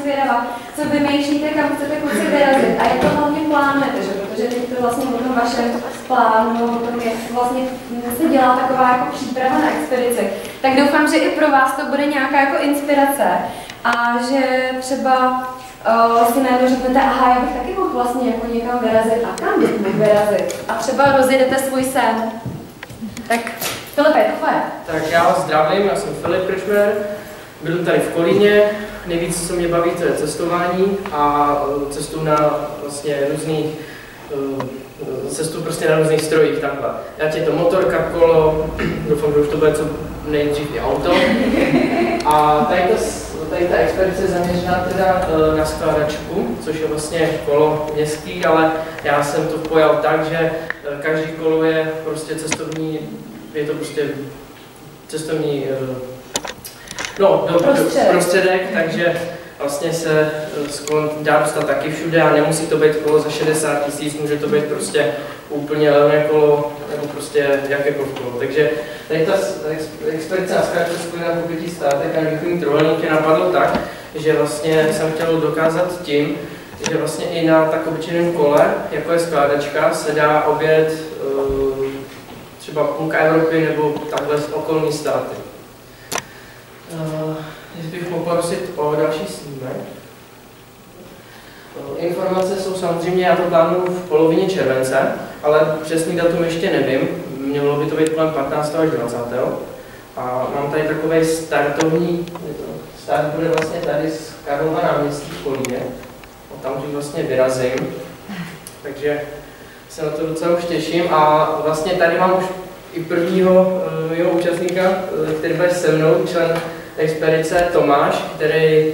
zvědavá, co vymýšlíte, kam chcete kluci vyrazit a jak to hlavně plánujete, že? Protože teď to vlastně o tom vašem plánu, o tom, jak vlastně se dělá taková jako příprava na expedici. Tak doufám, že i pro vás to bude nějaká jako inspirace a že třeba si najednou řeknete, aha, já bych taky mohl vlastně jako někam vyrazit a kam bych mohl vyrazit. A třeba rozjedete svůj sen. Tak Filipe, tohle. Tak já vás zdravím, já jsem Filip Krčmer, bydlím tady v Kolíně. Nejvíc, co mě baví, to je cestování a cestu na vlastně různých, cestu prostě na různých strojích takhle. Já je to motorka, kolo, doufám, že už to bude co nejdřív i auto. A tady ta expedice je zaměřená teda na skládačku, což je vlastně kolo městský, ale já jsem to pojal tak, že každý kolo je prostě cestovní, je to prostě cestovní prostředek, takže vlastně se sklon dá dostat taky všude a nemusí to být kolo za 60 000, může to být prostě úplně levné kolo, nebo prostě jakékoliv kolo. Takže tady ta expedice na skáčku z Kolína po 5 státech a východní trojúhelník mě napadlo tak, že vlastně jsem chtěl dokázat tím, že vlastně i na tak obyčejném kole, jako je skládačka, se dá objet třeba půlka Evropy nebo takhle okolní státy. Jestli bych mohl prosit o další snímek. Informace jsou samozřejmě, já to plánuju v polovině července, ale přesný datum ještě nevím. Mělo by to být kolem 15. až 20. A mám tady takový startovní, start bude vlastně tady z Karlova náměstí v Kolíně. Tam už vlastně vyrazím, takže se na to docela už těším a vlastně tady mám už i prvního jeho účastníka, který bude se mnou, člen expedice Tomáš, který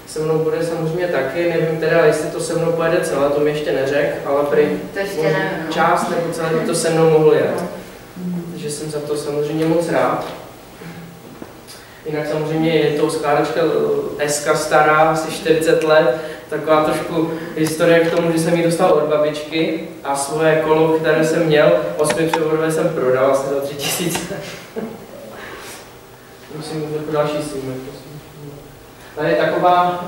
se mnou bude samozřejmě taky, nevím teda, jestli to se mnou pojede celé, to mi ještě neřekl, ale prý část nebo celé to se mnou mohl jet. Takže jsem za to samozřejmě moc rád. Jinak samozřejmě je to skládačka dneska stará, asi 40 let, taková trošku historie k tomu, že jsem ji dostal od babičky a svoje kolo, které jsem měl, 8 převodové jsem prodal asi za 3000. Musím jako další snímek, prosím. Tady je taková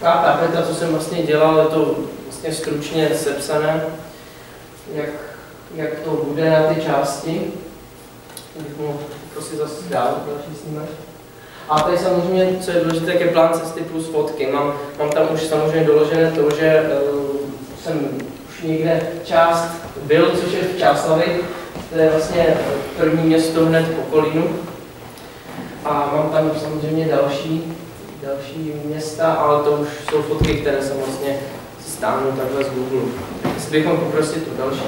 tapeta, co jsem vlastně dělal, je to vlastně stručně sepsané, jak to bude na ty části. Bych mohl prostě zase dát další snímek. A tady samozřejmě, co je důležité, je plán cesty plus fotky. Mám tam už samozřejmě doložené to, že jsem už někde část byl, což je v Čáslavi, to je vlastně první město hned po Kolínu. A mám tam samozřejmě další města, ale to už jsou fotky, které jsem vlastně stáhnu takhle z Google. Jestli bychom poprosit tu další.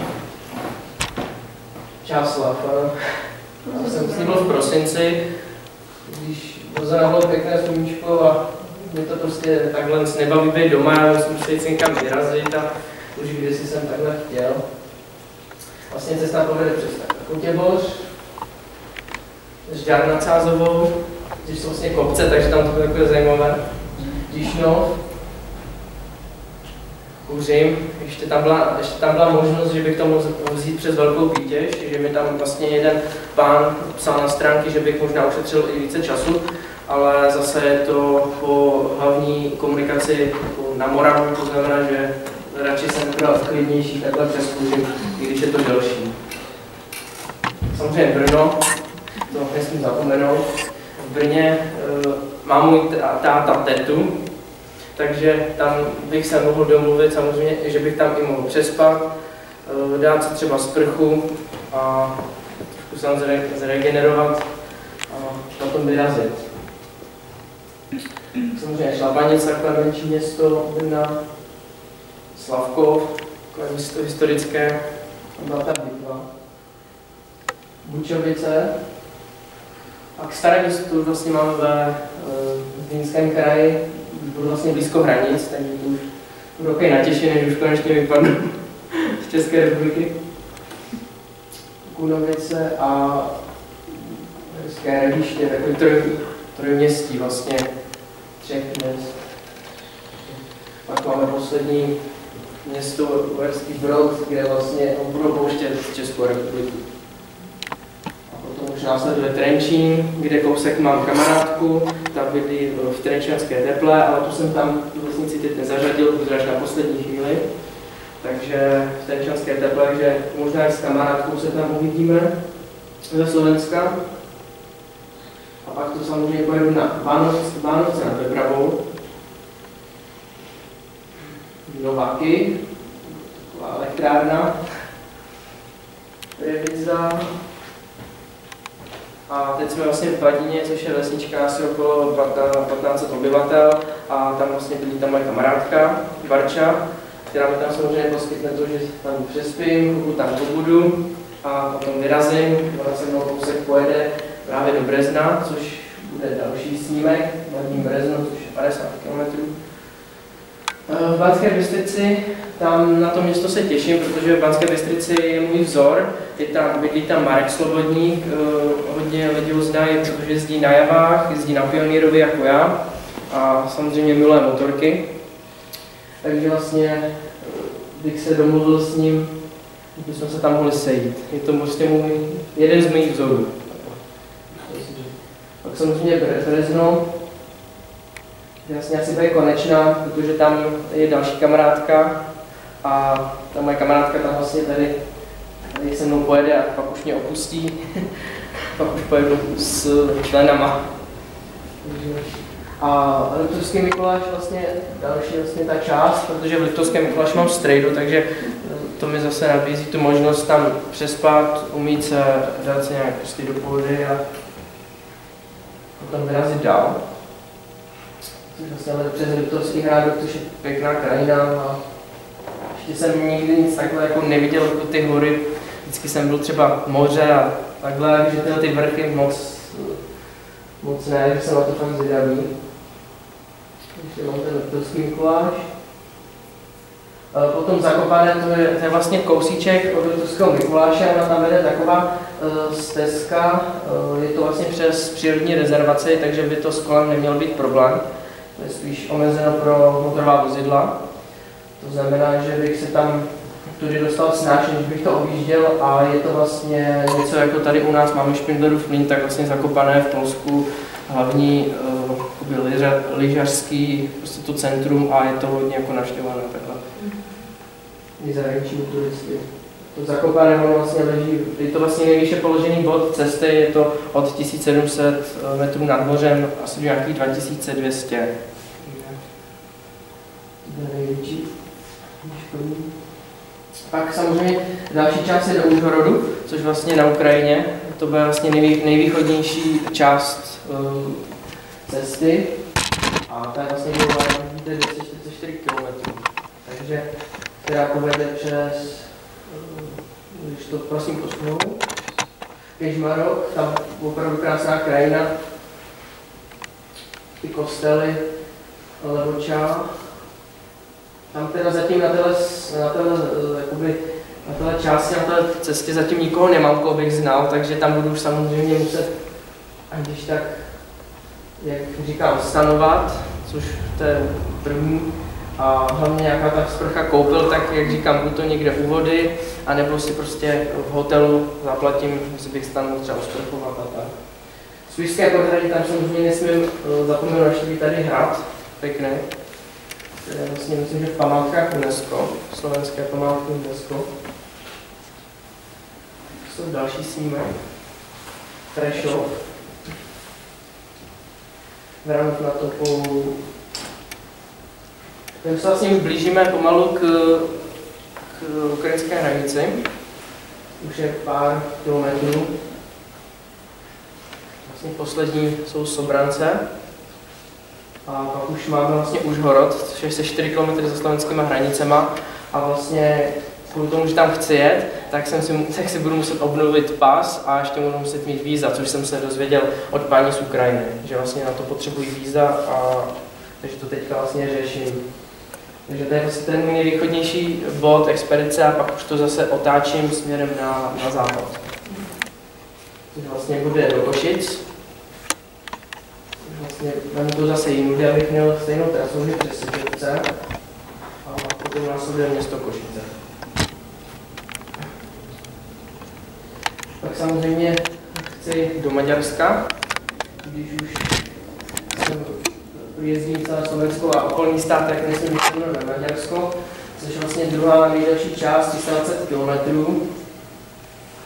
Čáslav. Já jsem s ním byl v prosinci, když dozora bylo pěkné sluníčko a mě to prostě takhle nebaví být doma, já musím se jít někam vyrazit a už kdysi jsem takhle chtěl. Vlastně cesta povede přes Kotěboř, Žďár nad Sázovou, když jsou vlastně kopce, takže tam to bude takové zajímavé. Díšnov, Kuřim, ještě tam byla možnost, že bych to mohl vzít přes Velkou Pítěž, že mi tam vlastně jeden pán psal na stránky, že bych možná ušetřil i více času, ale zase je to po hlavní komunikaci na Moravu, to znamená, že radši jsem byl klidnější takhle přes Kuřim, i když je to delší. Samozřejmě Brno, to nesmím zapomenout. V Brně mám můj táta tetu, takže tam bych se mohl domluvit samozřejmě, že bych tam i mohl přespat, dát si třeba sprchu a trošku se tam zregenerovat a potom vyrazit. Samozřejmě Šlabanice, takové menší město, Brna, Slavkov, takové město historické, byla ta bitva. Bučovice. A k Staré městu vlastně máme ve Zlínském kraji, budu vlastně blízko hranic, takže už budu takový natěšený, že už konečně vypadnu z České republiky. Kunovice a Hezké Hradiště, takový trojměstí vlastně 3 měst. Pak máme poslední město Uherský Brod, kde vlastně budu pouštět Českou republiku. A potom už už následuje Trenčín, kde kousek mám kamarádku, ta bydlí v Trenčanské Teple, ale tu jsem tam tu vesnici teď nezařadil, protože až na poslední chvíli. Takže v Trenčanské Teple, takže možná i s kamarádkou se tam uvidíme ze Slovenska. A pak to samozřejmě pojedu na Vánoce nad Bebravou. Nováky, taková elektrárna, Reviza. A teď jsme vlastně v Badině, což je vesnička asi okolo 15 obyvatel a tam vlastně bydlí ta moje kamarádka Barča, která mi tam samozřejmě poskytne to, že tam přespím, pokud tam pobudu a potom vyrazím, ona se mnou kousek pojede právě do Brezna, což bude další snímek, Hladní Brezno, což je 50 km. V Banské Bystrici, tam na to město se těším, protože v Banské Bystrici je můj vzor, bydlí tam Marek Slobodník, hodně lidí ho znají, protože jezdí na javách, jezdí na Pionírovi jako já a samozřejmě milé motorky. Takže vlastně bych se domluvil s ním, bychom se tam mohli sejít. Je to prostě jeden z mých vzorů. Pak samozřejmě Brezno, jasně asi bude konečná, protože tam je další kamarádka a ta moje kamarádka tam vlastně tady se mnou pojede a pak už mě opustí, pak už pojedu s členama. A Liptovský Mikuláš vlastně další vlastně ta část, protože v Liptovském Mikuláši mám strejdu, takže to mi zase nabízí tu možnost tam přespat, umít se, dát se nějak prostě do pohody a potom vyrazit dál. Vlastně přes Liptovský Hrádok, což je pěkná krajina a ještě jsem nikdy nic takhle jako neviděl jako ty hory. Vždycky jsem byl třeba moře a takhle, že ty vrchy moc ne, že jsem na to fakt zvědavý. Ještě mám ten Liptovský Mikuláš. Potom Zakopané, to je vlastně kousíček od Liptovského Mikuláše, ona tam vede taková stezka, je to vlastně přes přírodní rezervaci, takže by to s kolem neměl být problém. To je spíš omezeno pro motorová vozidla. To znamená, že bych se tam tudy dostal snáš, než bych to objížděl a je to vlastně něco jako tady u nás máme Špindlerův mlýn, tak vlastně Zakopané v Polsku hlavní lyžařský prostě to centrum a je to hodně jako navštěvované takhle. I zahraniční turisty. To Zakopané vlastně leží, je to vlastně nejvýše položený bod cesty, je to od 1700 metrů nad mořem asi do nějakých 2200. Největší. Pak samozřejmě další část je do Užhorodu, což vlastně na Ukrajině. To bude vlastně nejvýchodnější část cesty a ta je vlastně 244 km. Takže která povede přes, když to prosím posunu, Kežmarok, tam opravdu krásná krajina, ty kostely, Levoča. Tam teda zatím na téhle části, na téhle cestě zatím nikoho nemám, koho bych znal, takže tam budu už samozřejmě muset, když tak, jak říkám, stanovat, což to je první. A hlavně nějaká ta sprcha koupel, tak jak říkám, buď to někde u vody, anebo si prostě v hotelu zaplatím, že bych se tam mohl třeba usprchovat a tak. Spišské podhradí, tam samozřejmě nesmím zapomenout navštívit tady hrad, pěkný. To je vlastně, myslím, že v památkách UNESCO, slovenské památky UNESCO. To jsou další snímek. Prešov. Vranov na Topolu. My se vlastně blížíme pomalu k ukrajinské hranici. Už je pár kilometrů. Vlastně poslední jsou Sobrance. A pak už máme vlastně Užhorod, což je se 4 km za slovenskými hranicema. A vlastně kvůli tomu, že tam chci jet, tak si budu muset obnovit pas a ještě budu muset mít víza, což jsem se dozvěděl od paní z Ukrajiny, že vlastně na to potřebují víza a takže to teďka vlastně řeším. Takže to je vlastně ten můj nejvýchodnější bod expedice a pak už to zase otáčím směrem na západ. Což vlastně bude do Košic. Vlastně mám to zase jinudy, abych měl stejnou trasu, že přes Sibiřice a potom následuje město Košice. Pak samozřejmě chci do Maďarska, když už jsem jezdím celé Slovensko a okolní stát, tak nesmím jít na Maďarsko, což je vlastně druhá nejdelší část, 320 km.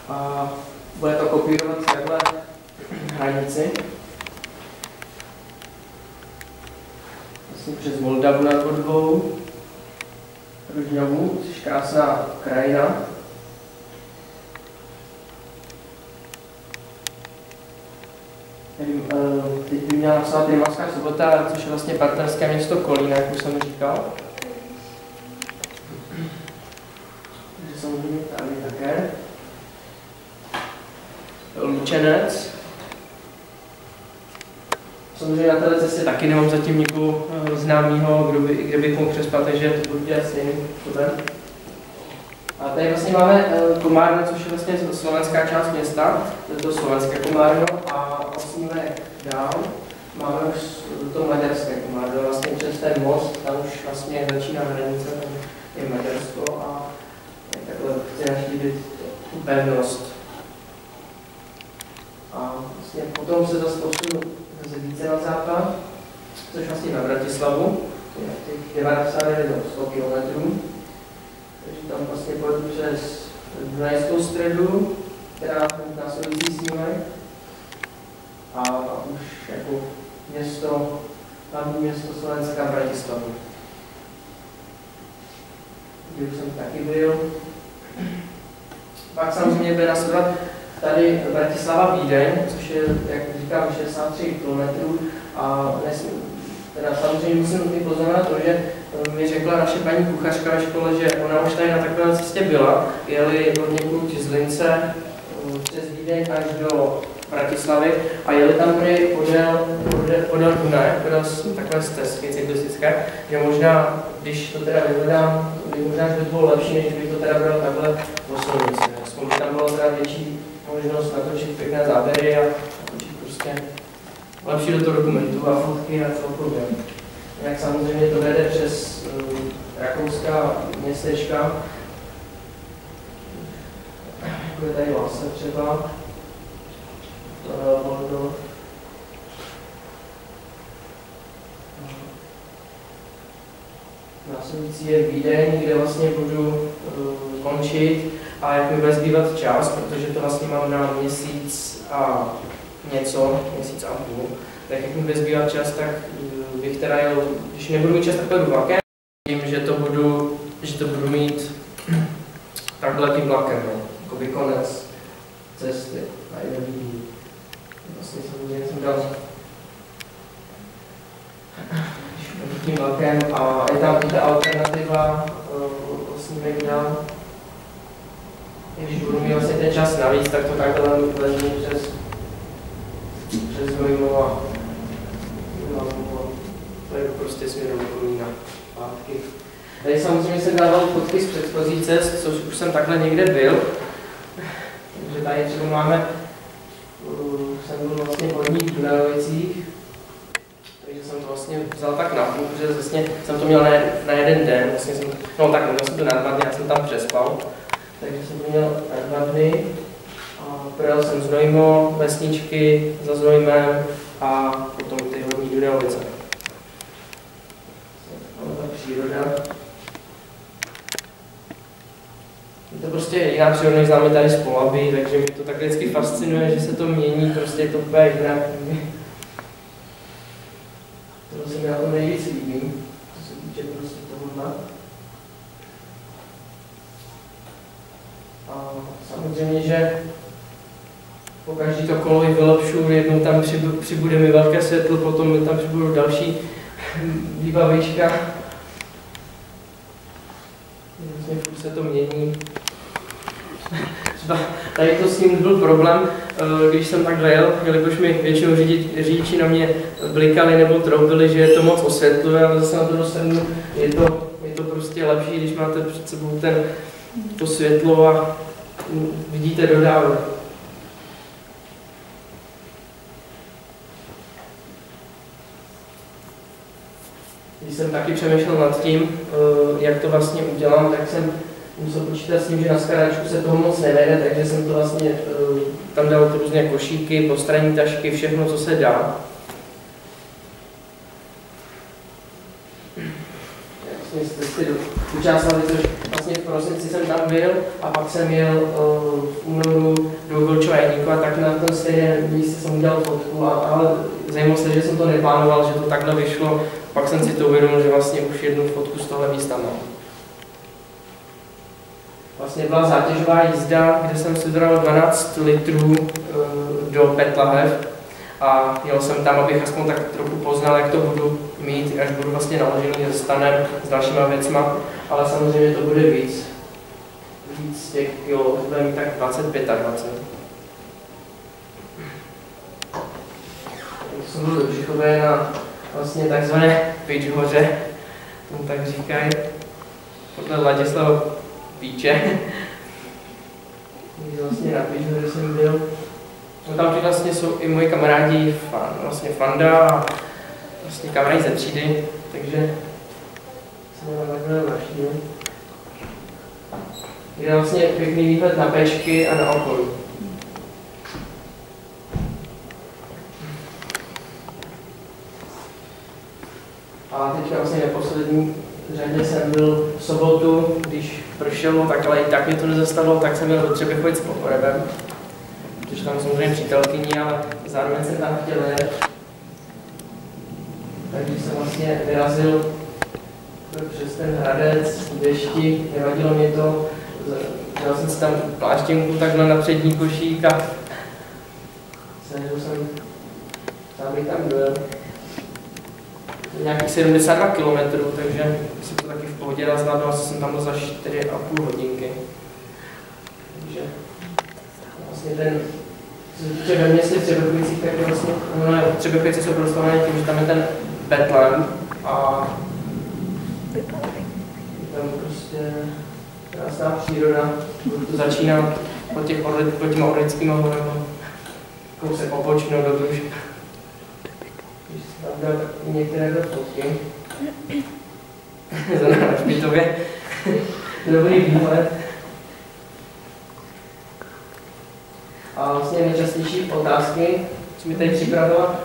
A bude to kopírovat takhle hranici. Vlastně přes Moldavu nad Vodou, Rožňavu, což je krásná krajina. Teď by měla nasát Rimavská Sobota, což je vlastně partnerské město Kolína, jak už jsem říkal. Takže samozřejmě tady také. Lučenec. Samozřejmě na této cestě taky nemám zatím nikoho známého, kde bych mohl přespat, takže to budu dělat stejným způsobem. A tady vlastně máme Komárno, což je vlastně slovenská část města, to je to slovenské Komárno, a vlastně dál máme už to maďarské Komárno, vlastně přes ten most, tam už vlastně začíná hranice, tam je Maďarsko a takhle chci naštívit tu pevnost. A vlastně potom se zase posunu více na západ, což vlastně na Bratislavu, těch 90 do 100 km. Takže tam vlastně pojedu přes Dunajskou středu, která následující snímek. A už jako město, hlavní město Slovenska, Bratislavu. Kde už jsem taky byl. Pak samozřejmě bude následovat tady Bratislava Vídeň, což je, jak říkám, 63 km. A teda samozřejmě musím i poznamenat to, že mi řekla naše paní kuchařka ve škole, že ona už tady na takové cestě byla, jeli od někud z Lince přes Vídeň až do Bratislavy a jeli tam podél Dunaje, takové stezky cyklistické, že možná, když to teda vyhledám, možná by bylo lepší, než bych to teda bral takhle po silnici. Aspoň by tam bylo teda větší možnost natočit pěkné záběry a natočit prostě lepší do toho dokumentu a fotky a celkově. Jak samozřejmě to vede přes rakouská městečka, jako je tady Lase třeba, Voldo. Následující je Vídeň, kde vlastně budu končit a jak mi bude zbývat čas, protože to vlastně mám na měsíc a něco, měsíc a půl. Tak jak mi bude zbývat čas, tak bych teda jel, když nebudu mít čas takhle vlakem, tím, že to budu mít takhle tím vlakem, no. Jakoby konec cesty a jeden dní. Vlastně samozřejmě jsem dal tím vlakem a je tam i ta alternativa vlastně dál. Když budu mít vlastně ten čas navíc, tak to takhle vezmu přes Znojmo a to je prostě směrem do Kolína zpátky. Tady samozřejmě jsem dával fotky z předchozí cest, což už jsem takhle někde byl. Takže tady třeba máme, jsem byl vlastně v Horních Dunajovicích, takže jsem to vlastně vzal tak na půl, protože vlastně jsem to měl na jeden den, vlastně jsem, no tak měl jsem to na 2 dny, já jsem tam přespal, takže jsem to měl na 2 dny. Projel jsem Znojmo, vesničky za Znojmem a potom ty Horní Dunajovice. Ta příroda. Je to prostě jiná příroda, než známe tady z Polabí, takže mě to tak vždycky fascinuje, že se to mění, prostě je to úplně jinak. To se mi na tom nejvíc líbí, co se týče prostě tohohle. A samozřejmě, že po každý to kolo vylepšu, jednou tam přibude mi velké světlo, potom mi tam přibudou další výbavička. Vlastně furt se to mění. Třeba tady to s ním byl problém, když jsem takhle jel, jelikož mi většinou řidiči na mě blikali nebo troubili, že je to moc osvětluje, ale zase na to dostanu, je to prostě lepší, když máte před sebou to světlo a vidíte do dálky. Když jsem taky přemýšlel nad tím, jak to vlastně udělám, tak jsem musel počítat s tím, že na skládačku se toho moc nevede, takže jsem to vlastně tam dal to různé košíky, postranní tašky, všechno, co se dá. Vlastně jste si učásali, což vlastně v prosinci jsem tam byl a pak jsem jel v únoru do Golčova a tak na tom stejném místě jsem udělal fotku, ale zajímalo se, že jsem to neplánoval, že to takhle vyšlo, pak jsem si to uvědomil, že vlastně už jednu fotku z tohle místa mám. Vlastně byla zátěžová jízda, kde jsem si dal 12 litrů do Petlahev a jel jsem tam, abych aspoň tak trochu poznal, jak to budu mít, až budu vlastně naložený se stanem, s dalšíma věcma, ale samozřejmě to bude víc těch kilo, bude mít tak 25 a 20. Tak jsem byl do Břichové na vlastně takzvané Pičhoře, tomu tak říkají, podle Ladislava Píče. Vlastně na Pičhoře jsem byl. No tam vlastně jsou i moji kamarádi, vlastně Fanda a vlastně kamarádi ze třídy, takže jsem tam takhle navštívil. Je vlastně pěkný výhled na Pečky a na okolí. A teďka vlastně na poslední řadě jsem byl v sobotu, když pršelo, tak ale i tak mě to nezastavilo, tak jsem měl do Třebechovic s pokorebem. Protože tam samozřejmě přítelkyní, ale zároveň jsem tam chtěl jet. Takže jsem vlastně vyrazil přes ten Hradec, v dešti, nevadilo mě to. Dal jsem si tam pláštěnku takhle na přední košík a snažil jsem, abych tam byl. Nějakých 72 km, takže jsem to taky v pohodě zvládl, asi jsem tam byl za 4,5 hodinky. Takže vlastně ten, co se týče ve městě v Třebechovicích, tak vlastně, Třebechovice jsou proslované tím, že tam je ten Betlém a tam prostě krásná příroda, to začíná pod těma Orlickýma horama, kousek opočnou do Družky. Když se tam dal některé fotky, zrovna na Špitově, dobrý výhled. A vlastně nejčastější otázky, co mi tady připravila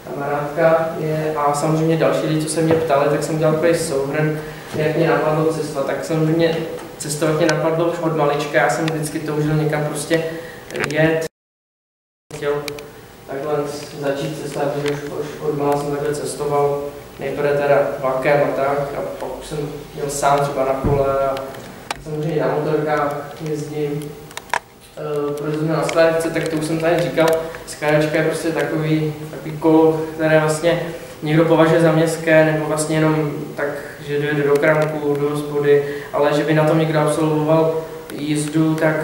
kamarádka, je, a samozřejmě další lidi, co se mě ptali, tak jsem dělal takový souhrn, jak mě napadlo cestovat. Tak samozřejmě cestovat mě napadlo už od malička, já jsem vždycky toužil někam prostě jet. Chtěl takhle začít cestovat, protože už od mala jsem takhle cestoval, nejprve teda vlakem a tak, a pak jsem jel sám třeba na kole a samozřejmě na motorkách jezdím. Proč jsem na skládačce, tak to už jsem tady říkal, skládačka je prostě takový kolo, které vlastně někdo považuje za městské, nebo vlastně jenom tak, že dojede do kramku, do hospody, ale že by na tom někdo absolvoval jízdu, tak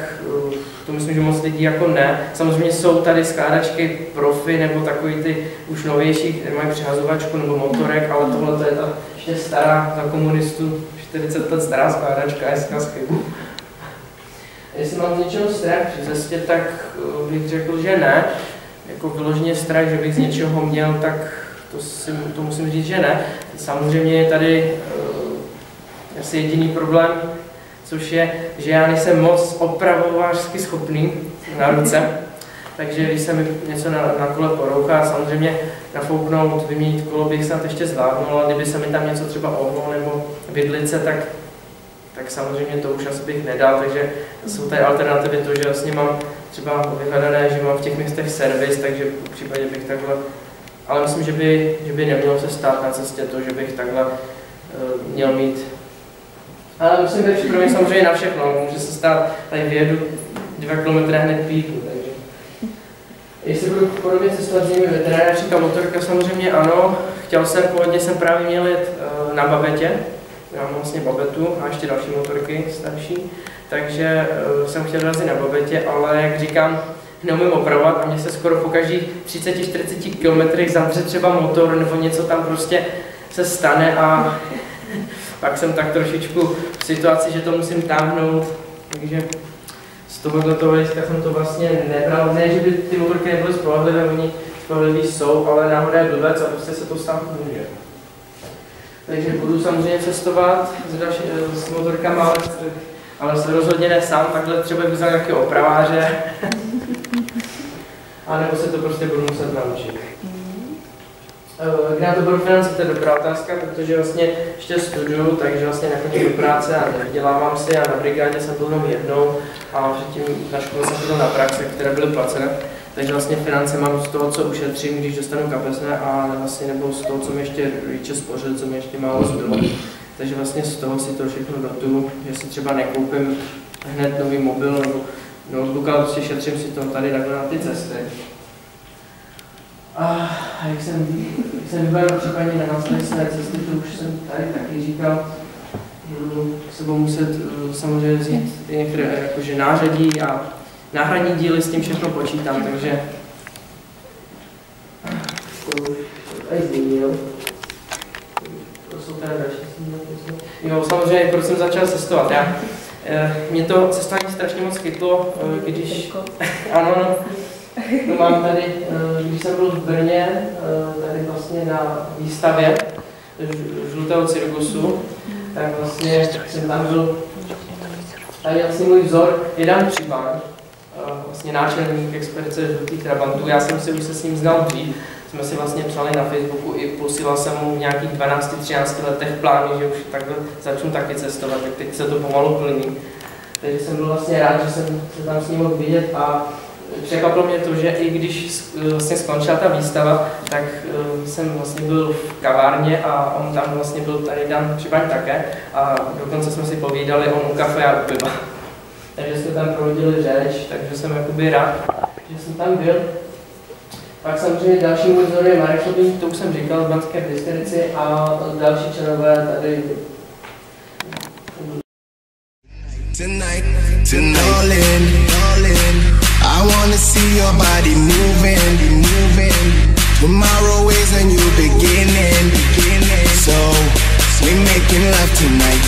to myslím, že moc lidí jako ne. Samozřejmě jsou tady skládačky profi, nebo takový ty už novější, které mají přihazovačku nebo motorek, ale tohle je ta ještě stará, za komunistů, 40 let stará skládačka, je zkazky. Jestli mám z něčeho strach při cestě, tak bych řekl, že ne. Jako vyloženě strach, že bych z něčeho měl, tak to musím říct, že ne. Samozřejmě je tady asi jediný problém, což je, že já nejsem moc opravovářsky schopný na ruce. Takže když se mi něco na kole porouchá, samozřejmě nafouknout, vyměnit kolo bych snad ještě zvládnul, ale kdyby se mi tam něco třeba ohlo nebo vidlice, tak samozřejmě to už asi bych nedal, takže jsou tady alternativy to, že vlastně mám třeba vyhledané, že mám v těch městech servis, takže v případě bych takhle, ale myslím, že by nemělo se stát na cestě to, že bych takhle měl mít. Ale musím být připravený samozřejmě na všechno, může se stát, tady vyjedu 2 km hned píku, takže. Jestli budu podobně cestovat s nimi veterány, například motorka, samozřejmě ano, původně jsem právě měl jet na Babetě. Já mám vlastně Babetu a ještě další motorky starší, takže jsem chtěl dorazit na Babetě, ale jak říkám, neumím opravovat a mně se skoro po každých 30-40 km zavře třeba motor nebo něco tam prostě se stane a pak jsem tak trošičku v situaci, že to musím táhnout, takže z tohoto hlediska jsem to vlastně nebral. Ne, že by ty motorky nebyly spolehlivé, oni spolehliví jsou, ale náhoda je blbec a prostě se to stát může. Takže budu samozřejmě cestovat s motorkama, ale ale se rozhodně ne sám, takhle třeba bych vzal nějakého opraváře, a nebo se to prostě budu muset naučit. Kde na to budu finance, to je dobrá otázka, protože vlastně ještě studuju, takže vlastně nakonec do práce a nevydělávám si a na brigádě jsem byl jenom jednou a předtím na škole jsem byl na praxe, které byly placené. Takže vlastně finance mám z toho, co ušetřím, když dostanu kapesné a vlastně nebo z toho, co mi ještě rodiče spořil, co mi ještě málo zbylo. Takže vlastně z toho si to všechno dotuju, že si třeba nekoupím hned nový mobil nebo notebook, ale prostě šetřím si to tady takhle na ty cesty. A jak jsem vybavil případně na následné cesty, to už jsem tady taky říkal, budu s sebou muset samozřejmě vzít některé jakože nářadí a náhradní díly, s tím všechno počítám, takže to už tady zmínil. To jsou teda další. Jo, samozřejmě, proč jsem začal cestovat. Mě to cestování strašně moc chytlo, když... Ano, no, mám tady, když jsem byl v Brně, tady vlastně na výstavě žlutého cirkusu, tak vlastně jsem tam byl, tady vlastně můj vzor je Dan Třiban, vlastně náčelník expedice žlutých trabantů. Já jsem si už se s ním znal dřív, jsme si vlastně psali na Facebooku i posílal jsem mu v nějakých 12-13 letech plány, že už takhle začnu taky cestovat, tak teď se to pomalu plní. Takže jsem byl vlastně rád, že jsem se tam s ním mohl vidět a překvapilo mě to, že i když vlastně skončila ta výstava, tak jsem vlastně byl v kavárně a on tam vlastně byl tady Dan Třibaň také a dokonce jsme si povídali on u kafe a u piva. Takže jsme tam provodili řeč, takže jsem jakoby rád, že jsem tam byl. Pak samozřejmě další můj vzor je Marek Šlobín, to už jsem říkal, v Banské Bystrici a další členové tady. Tonight, all in. I wanna see your body moving. Tomorrow is a new beginning. So we making love tonight.